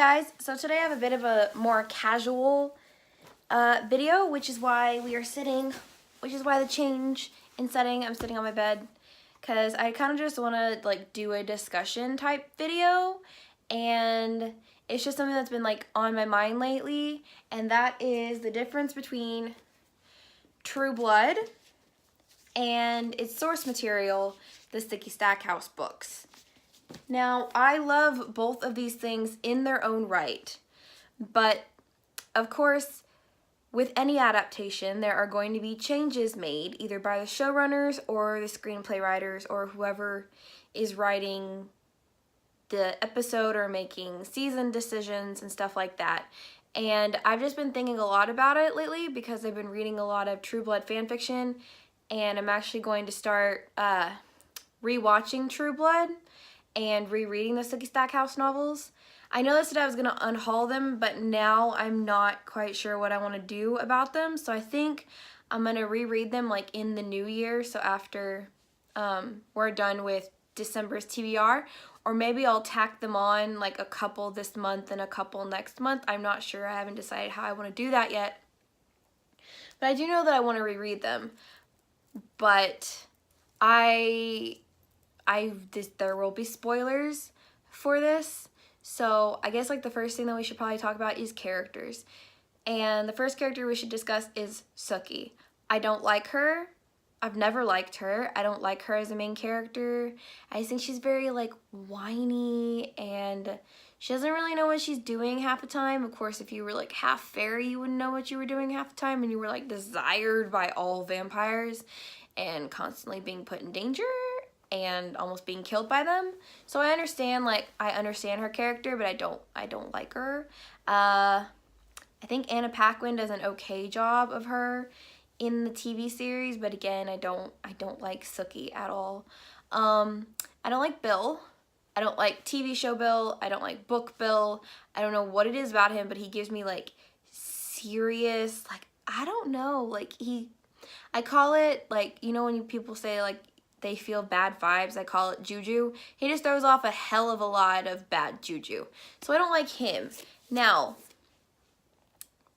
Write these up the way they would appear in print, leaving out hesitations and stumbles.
guys, so today I have a bit of a more casual video, which is why the change in setting. I'm sitting on my bed because I kind of just want to like do a discussion type video, and it's just something that's been like on my mind lately, and that is the difference between True Blood and its source material, the Sookie Stackhouse books. Now, I love both of these things in their own right, but of course, with any adaptation, there are going to be changes made either by the showrunners or the screenplay writers or whoever is writing the episode or making season decisions and stuff like that. And I've just been thinking a lot about it lately because I've been reading a lot of True Blood fanfiction, and I'm actually going to start rewatching True Blood and rereading the Sookie Stackhouse novels. I know that I was going to unhaul them, but now I'm not quite sure what I want to do about them. So I think I'm going to reread them like in the new year. So after we're done with December's TBR, or maybe I'll tack them on like a couple this month and a couple next month. I'm not sure. I haven't decided how I want to do that yet. But I do know that I want to reread them. But there will be spoilers for this, so I guess like the first thing that we should probably talk about is characters. And the first character we should discuss is Sookie. I don't like her. I've never liked her. I don't like her as a main character. I think she's very like whiny, and she doesn't really know what she's doing half the time. Of course, if you were like half fairy, you wouldn't know what you were doing half the time, and you were like desired by all vampires and constantly being put in danger and almost being killed by them. So I understand her character, but I don't like her. I think Anna Paquin does an okay job of her in the TV series, but again, I don't like Sookie at all. I don't like Bill. I don't like TV show Bill. I don't like book Bill. I don't know what it is about him, but he gives me like serious, like, I don't know, like I call it like, you know, when people say like they feel bad vibes, I call it juju. He just throws off a hell of a lot of bad juju. So I don't like him. Now,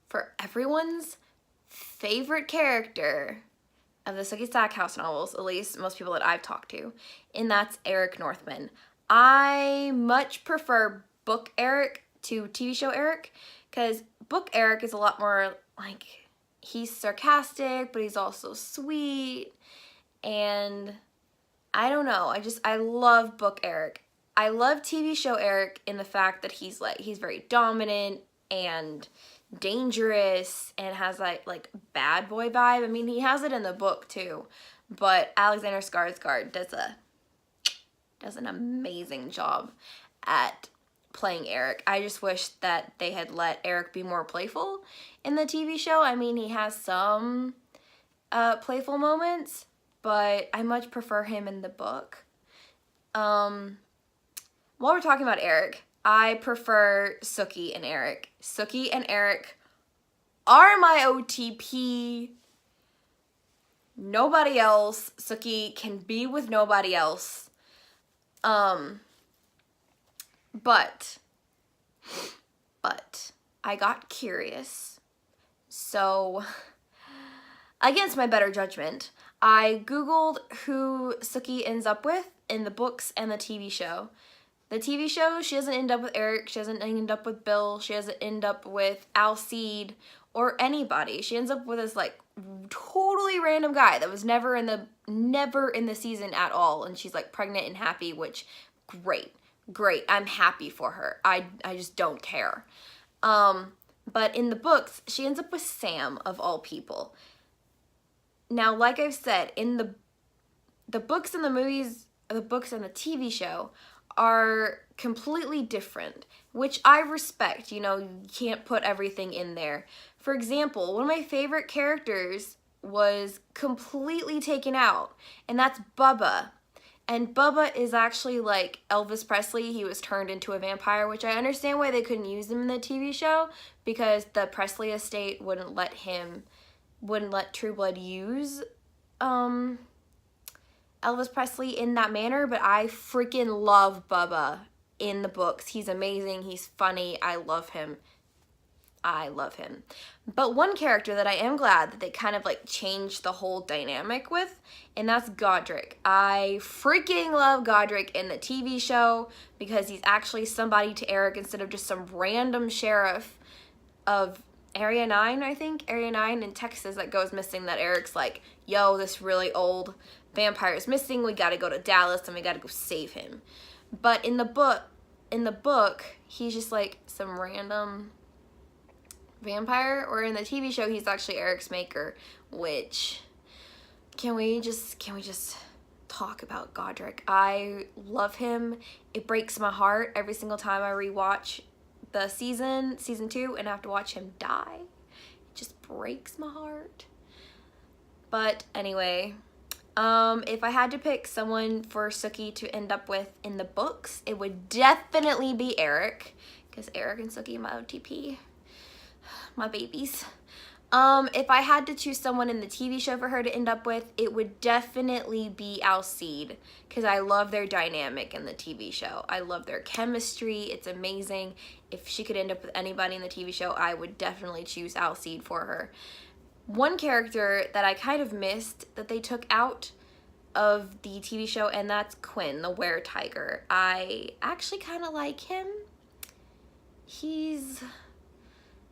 for everyone's favorite character of the Sookie Stackhouse novels, at least most people that I've talked to, and that's Eric Northman. I much prefer book Eric to TV show Eric, because book Eric is a lot more like, he's sarcastic, but he's also sweet, and I don't know, I love book Eric. I love TV show Eric in the fact that he's very dominant and dangerous and has like bad boy vibe. I mean, he has it in the book too, but Alexander Skarsgård does an amazing job at playing Eric. I just wish that they had let Eric be more playful in the TV show. I mean, he has some playful moments, but I much prefer him in the book. While we're talking about Eric, I prefer Sookie and Eric. Sookie and Eric are my OTP. Nobody else. Sookie can be with nobody else. But I got curious. So, against my better judgment, I Googled who Sookie ends up with in the books and the TV show. The TV show, she doesn't end up with Eric, she doesn't end up with Bill, she doesn't end up with Alcide or anybody. She ends up with this like totally random guy that was never in the season at all, and she's like pregnant and happy, which great. I'm happy for her. I just don't care. But in the books, she ends up with Sam of all people. Now, like I've said, in the books and the movies, the books and the TV show are completely different, which I respect. You know, you can't put everything in there. For example, one of my favorite characters was completely taken out, and that's Bubba. And Bubba is actually like Elvis Presley. He was turned into a vampire, which I understand why they couldn't use him in the TV show, because the Presley estate wouldn't let True Blood use Elvis Presley in that manner, but I freaking love Bubba in the books. He's amazing. He's funny. I love him. I love him. But one character that I am glad that they kind of like changed the whole dynamic with, and that's Godric. I freaking love Godric in the TV show because he's actually somebody to Eric instead of just some random sheriff of Area 9, I think. Area 9 in Texas that goes missing, that Eric's like, yo, this really old vampire is missing. We gotta go to Dallas and we gotta go save him. But in the book, he's just like some random vampire, or in the TV show he's actually Eric's maker, which can we just talk about Godric? I love him. It breaks my heart every single time I rewatch the season 2 and have to watch him die. It just breaks my heart. But anyway, if I had to pick someone for Sookie to end up with in the books, it would definitely be Eric, because Eric and Sookie are my OTP. My babies. If I had to choose someone in the TV show for her to end up with, it would definitely be Alcide, because I love their dynamic in the TV show. I love their chemistry. It's amazing. If she could end up with anybody in the TV show, I would definitely choose Alcide for her. One character that I kind of missed that they took out of the TV show, and that's Quinn, the were-tiger. I actually kind of like him.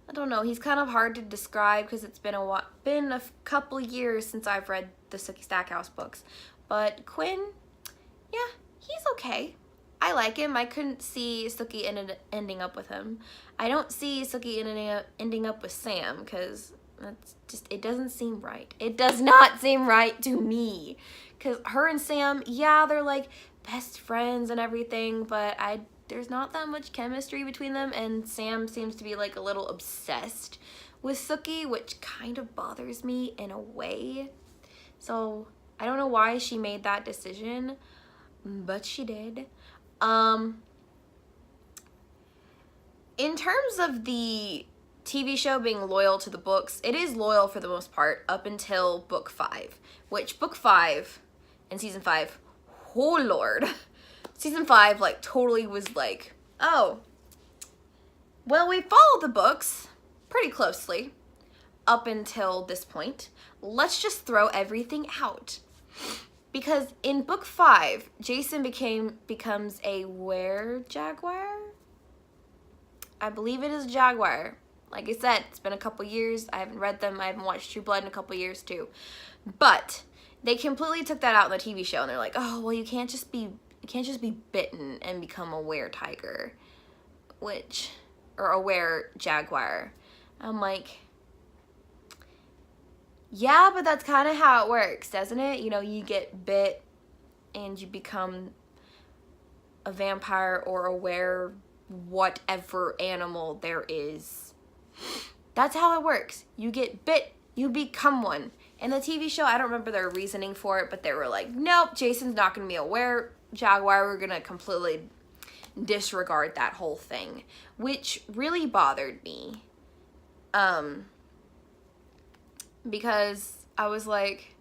I don't know, he's kind of hard to describe because it's been a couple years since I've read the Sookie Stackhouse books. But Quinn, yeah, he's okay. I like him. I couldn't see Sookie ending up with him. I don't see Sookie ending up with Sam, because that's just, it doesn't seem right. It does not seem right to me. Because her and Sam, yeah, they're like best friends and everything, but there's not that much chemistry between them, and Sam seems to be like a little obsessed with Sookie, which kind of bothers me in a way. So I don't know why she made that decision, but she did. In terms of the TV show being loyal to the books, it is loyal for the most part up until book 5, which book 5 and season 5, oh lord. Season 5, like, totally was like, oh, well, we followed the books pretty closely up until this point. Let's just throw everything out. Because in book 5, Jason becomes a were-jaguar? I believe it is a jaguar. Like I said, it's been a couple years. I haven't read them. I haven't watched True Blood in a couple years, too. But they completely took that out in the TV show, and they're like, oh, well, you can't just be bitten and become a were-tiger, or a were-jaguar. I'm like, yeah, but that's kind of how it works, doesn't it? You know, you get bit and you become a vampire or a whatever animal there is. That's how it works. You get bit, you become one. In the TV show, I don't remember their reasoning for it, but they were like, nope, Jason's not going to be a were-jaguar. We're going to completely disregard that whole thing, which really bothered me. Because I was like,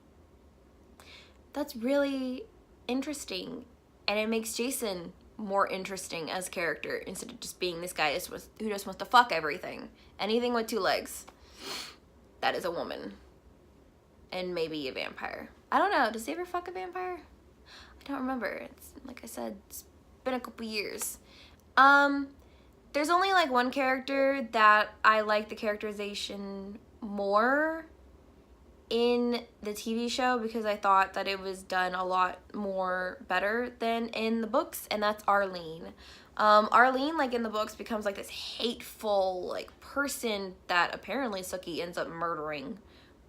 that's really interesting, and it makes Jason more interesting as a character instead of just being this guy who just wants to fuck everything. Anything with 2 legs. That is a woman. And maybe a vampire. I don't know. Does he ever fuck a vampire? I don't remember. It's, like I said, it's been a couple years. There's only like one character that I like the characterization more in the TV show, because I thought that it was done a lot more better than in the books, and that's Arlene. Arlene, like in the books, becomes like this hateful like person that apparently Sookie ends up murdering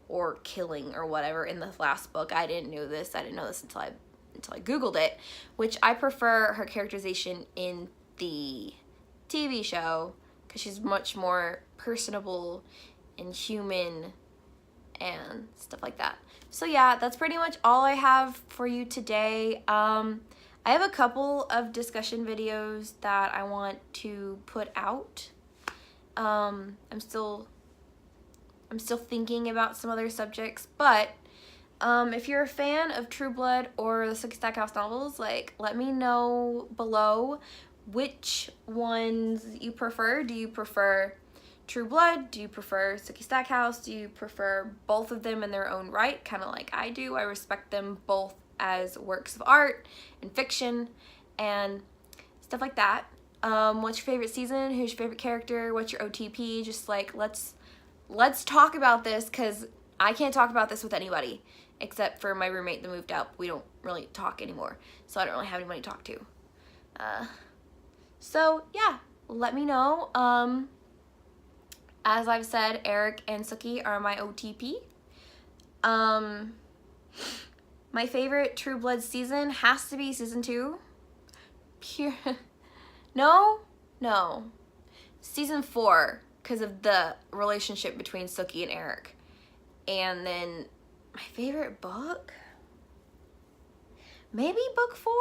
or killing or whatever in the last book. I didn't know this. I didn't know this until I Googled it, which I prefer her characterization in the TV show because she's much more personable and human and stuff like that. So yeah, that's pretty much all I have for you today. I have a couple of discussion videos that I want to put out. I'm still thinking about some other subjects, but if you're a fan of True Blood or the Sookie Stackhouse novels, like, let me know below which ones you prefer. Do you prefer True Blood? Do you prefer Sookie Stackhouse? Do you prefer both of them in their own right, kind of like I do? I respect them both as works of art and fiction and stuff like that. What's your favorite season? Who's your favorite character? What's your OTP? Just like, let's talk about this, because I can't talk about this with anybody except for my roommate that moved out. We don't really talk anymore, so I don't really have anybody to talk to. So yeah, let me know. As I've said, Eric and Sookie are my OTP. My favorite True Blood season has to be season 2. Pure. No. Season 4, because of the relationship between Sookie and Eric. And then my favorite book? Maybe book 4?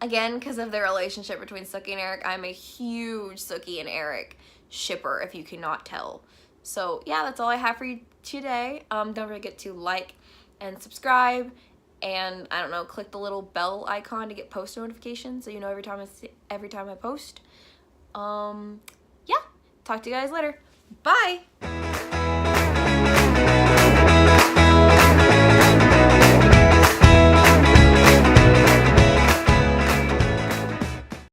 Again, because of the relationship between Sookie and Eric. I'm a huge Sookie and Eric shipper, if you cannot tell. So yeah, that's all I have for you today. Don't forget to like and subscribe, and I don't know, click the little bell icon to get post notifications so you know every time I post. Yeah, talk to you guys later. Bye.